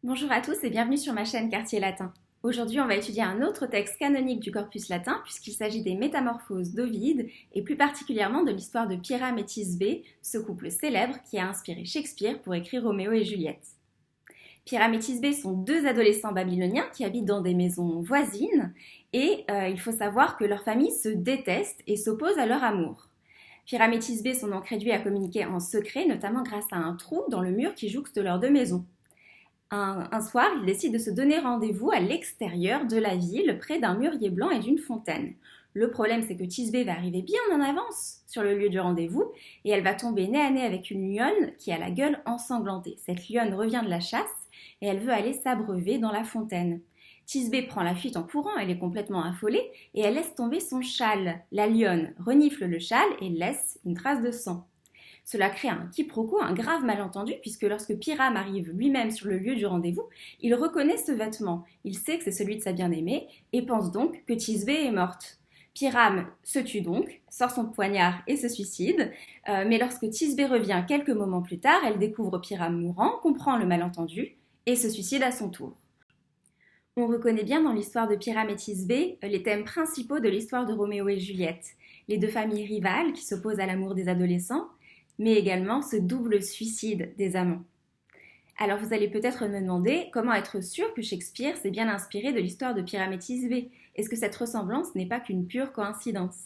Bonjour à tous et bienvenue sur ma chaîne Quartier Latin. Aujourd'hui, on va étudier un autre texte canonique du corpus latin puisqu'il s'agit des Métamorphoses d'Ovide et plus particulièrement de l'histoire de Pyrame et Thisbé, ce couple célèbre qui a inspiré Shakespeare pour écrire Roméo et Juliette. Pyrame et Thisbé sont deux adolescents babyloniens qui habitent dans des maisons voisines et il faut savoir que leurs familles se détestent et s'opposent à leur amour. Pyrame et Thisbé sont donc réduits à communiquer en secret, notamment grâce à un trou dans le mur qui jouxte leurs deux maisons. Un soir, ils décident de se donner rendez-vous à l'extérieur de la ville, près d'un mûrier blanc et d'une fontaine. Le problème, c'est que Thisbé va arriver bien en avance sur le lieu du rendez-vous et elle va tomber nez à nez avec une lionne qui a la gueule ensanglantée. Cette lionne revient de la chasse et elle veut aller s'abreuver dans la fontaine. Thisbé prend la fuite en courant, elle est complètement affolée et elle laisse tomber son châle. La lionne renifle le châle et laisse une trace de sang. Cela crée un quiproquo, un grave malentendu, puisque lorsque Pyrame arrive lui-même sur le lieu du rendez-vous, il reconnaît ce vêtement. Il sait que c'est celui de sa bien-aimée et pense donc que Thisbé est morte. Pyrame se tue donc, sort son poignard et se suicide, mais lorsque Thisbé revient quelques moments plus tard, elle découvre Pyrame mourant, comprend le malentendu et se suicide à son tour. On reconnaît bien dans l'histoire de Pyrame et Thisbé les thèmes principaux de l'histoire de Roméo et Juliette, les deux familles rivales qui s'opposent à l'amour des adolescents, mais également ce double suicide des amants. Alors vous allez peut-être me demander comment être sûr que Shakespeare s'est bien inspiré de l'histoire de Pyrame et Thisbé. Est-ce que cette ressemblance n'est pas qu'une pure coïncidence?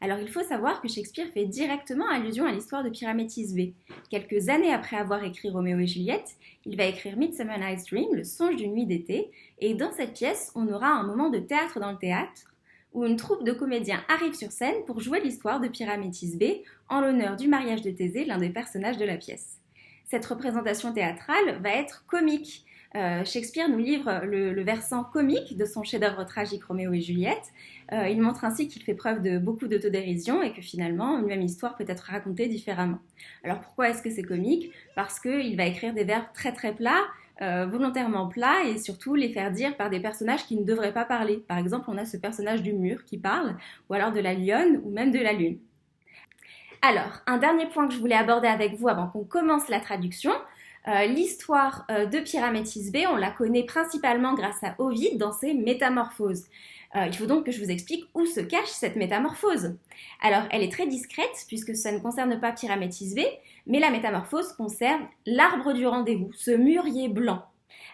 Alors il faut savoir que Shakespeare fait directement allusion à l'histoire de Pyrame et Thisbé. Quelques années après avoir écrit Roméo et Juliette, il va écrire Midsummer Night's Dream, le songe d'une nuit d'été, et dans cette pièce, on aura un moment de théâtre dans le théâtre, où une troupe de comédiens arrive sur scène pour jouer l'histoire de Pyrame et Thisbé en l'honneur du mariage de Thésée, l'un des personnages de la pièce. Cette représentation théâtrale va être comique. Shakespeare nous livre le versant comique de son chef-d'œuvre tragique Roméo et Juliette. Il montre ainsi qu'il fait preuve de beaucoup d'autodérision et que finalement, une même histoire peut être racontée différemment. Alors pourquoi est-ce que c'est comique? Parce qu'il va écrire des vers très très plats, volontairement plats et surtout les faire dire par des personnages qui ne devraient pas parler. Par exemple, on a ce personnage du mur qui parle, ou alors de la lionne, ou même de la lune. Alors, un dernier point que je voulais aborder avec vous avant qu'on commence la traduction, l'histoire de Pyrame et Thisbé, on la connaît principalement grâce à Ovide dans ses Métamorphoses. Il faut donc que je vous explique où se cache cette métamorphose. Alors, elle est très discrète puisque ça ne concerne pas Pyrame et Thisbé, mais la métamorphose concerne l'arbre du rendez-vous, ce mûrier blanc.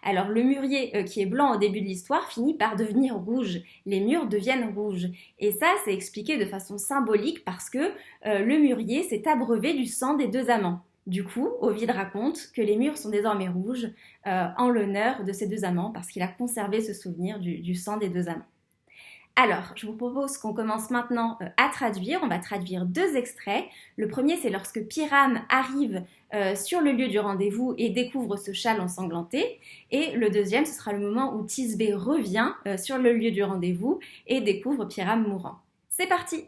Alors le mûrier qui est blanc au début de l'histoire finit par devenir rouge. Les mûres deviennent rouges. Et ça, c'est expliqué de façon symbolique parce que le mûrier s'est abreuvé du sang des deux amants. Du coup, Ovide raconte que les mûres sont désormais rouges en l'honneur de ces deux amants parce qu'il a conservé ce souvenir du sang des deux amants. Alors, je vous propose qu'on commence maintenant à traduire. On va traduire deux extraits. Le premier, c'est lorsque Pyrame arrive sur le lieu du rendez-vous et découvre ce châle ensanglanté. Et le deuxième, ce sera le moment où Thisbé revient sur le lieu du rendez-vous et découvre Pyrame mourant. C'est parti!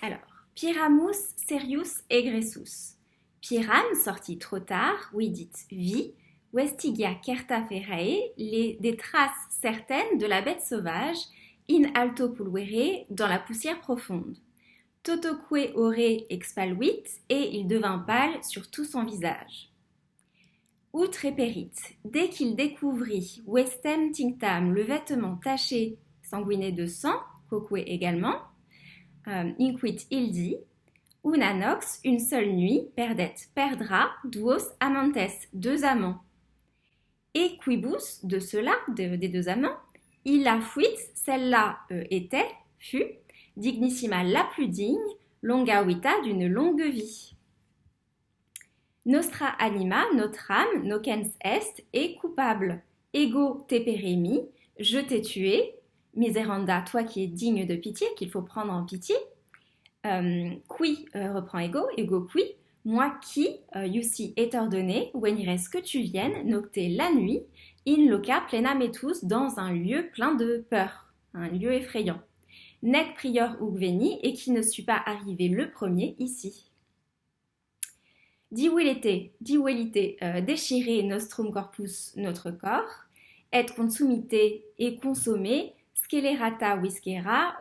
Alors, Pyramus serius egressus. Pyrame sortit trop tard, vidit vi, Vestigia certa ferae, des traces certaines de la bête sauvage, in alto pulvere, dans la poussière profonde. Totoque ore expalvit, et il devint pâle sur tout son visage. Outre périt, dès qu'il découvrit vestem tinctam, le vêtement taché, sanguiné de sang, quoque également, inquit il dit, una nox, une seule nuit, perdet, perdra, duos amantes, deux amants. Et quibus, de cela, des deux amants, illa fuit, celle-là fut, dignissima la plus digne, longa vita, d'une longue vie. Nostra anima, notre âme, nocens est coupable. Ego te peremi, je t'ai tué, miseranda, toi qui es digne de pitié, qu'il faut prendre en pitié. Qui reprend ego qui, moi qui, iusi est ordonné, venires que tu viennes, nocter la nuit, in loca plena metus, dans un lieu plein de peur, un lieu effrayant. Nec prior ug veni, et qui ne suis pas arrivé le premier ici. Diuelite, déchirer nostrum corpus, notre corps, et consumite et consommer, scelerata viscera,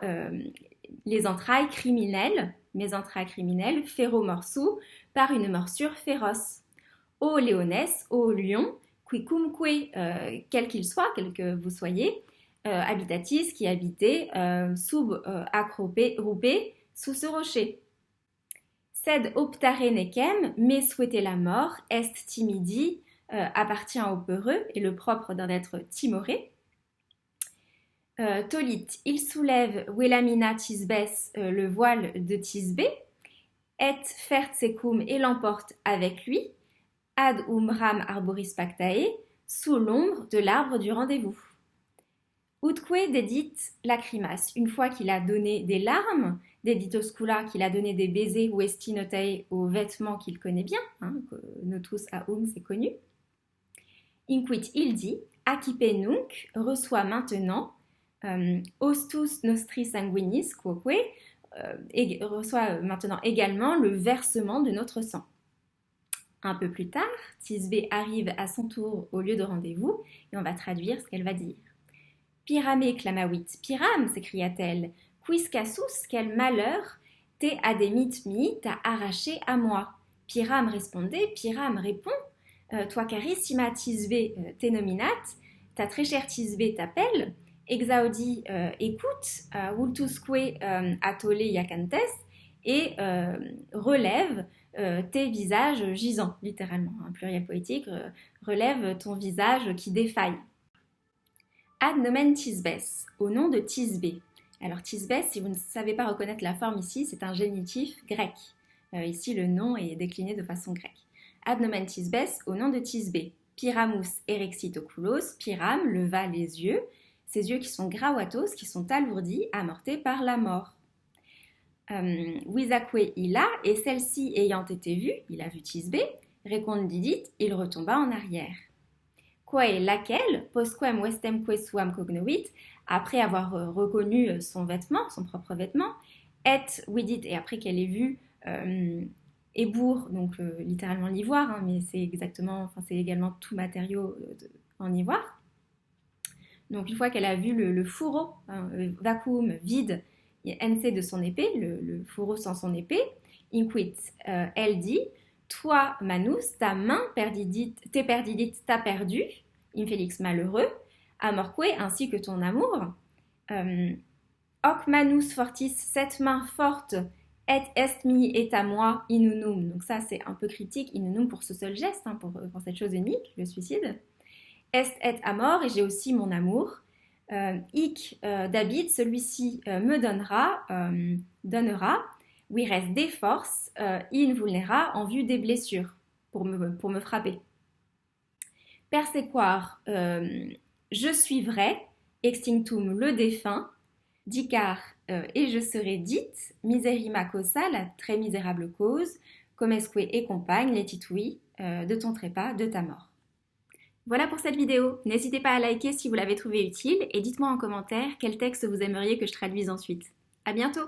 les entrailles criminelles, mes entrailles criminelles, ferro morsou, par une morsure féroce. Ô léonesse, ô lion, quicumque, quel qu'il soit, quel que vous soyez, habitatis, qui habitez, sub rupe, sous ce rocher. Sed optare necem, mais souhaiter la mort, est timidi, appartient au peureux et le propre d'un être timoré. Tolit, il soulève Welamina Tisbes, le voile de Tisbé, et fert secum et l'emporte avec lui, ad umbram arboris pactae, sous l'ombre de l'arbre du rendez-vous. Utque dedit lacrimas, une fois qu'il a donné des larmes, dedit oscula, qu'il a donné des baisers ou estinotae aux vêtements qu'il connaît bien, nous tous à c'est connu. Inquit, il dit, accipe nunc, reçoit maintenant, ostus nostri sanguinis quoque, et reçoit maintenant également le versement de notre sang. Un peu plus tard, Tisbé arrive à son tour au lieu de rendez-vous et on va traduire ce qu'elle va dire. Pyramé clamavit, Pyram, s'écria-t-elle, quis casus, quel malheur, te ademit mi, t'a arraché à moi. Pyram répondait, Pyram répond, toi carissima Tisbé te nominat, ta très chère Tisbé t'appelle, exaudi écoute, vultusque atole yacantes, et relève tes visages gisants, littéralement, un pluriel poétique, relève ton visage qui défaille. Ad nomen Tisbes, au nom de Tisbé. Alors Tisbé, si vous ne savez pas reconnaître la forme ici, c'est un génitif grec. Ici, le nom est décliné de façon grecque. Ad nomen Tisbes, au nom de Tisbé. Pyramus erexit oculos, Pyram leva les yeux, ses yeux qui sont grauatos, qui sont alourdis, amortés par la mort. Wisaque illa, et celle-ci ayant été vue, il a vu Tisbé, recondidit, il retomba en arrière. Quae laquelle, postquem vestemque suam cognovit, après avoir reconnu son vêtement, son propre vêtement, et vidit, et après qu'elle ait vu ébour, donc littéralement l'ivoire, mais c'est également tout matériau en ivoire. Donc une fois qu'elle a vu le fourreau, vacuum vide, NC de son épée, le fourreau sans son épée, inquit, elle dit, toi, Manus, ta main t'es perdidite, t'as perdu, infélix malheureux, amorque, ainsi que ton amour. Hoc manus fortis, cette main forte, et est mi est à moi, inunum. Donc ça, c'est un peu critique, inunum pour ce seul geste, pour cette chose unique, le suicide. Est et amor, et j'ai aussi mon amour. Hic David, celui-ci me donnera, oui reste des forces, invulnera en vue des blessures, pour me frapper. Persequar, je suivrai, extinctum le défunt, dicar, et je serai dite, miserima causa, la très misérable cause, comesque et compagne, les titui, de ton trépas, de ta mort. Voilà pour cette vidéo. N'hésitez pas à liker si vous l'avez trouvé utile et dites-moi en commentaire quel texte vous aimeriez que je traduise ensuite. À bientôt!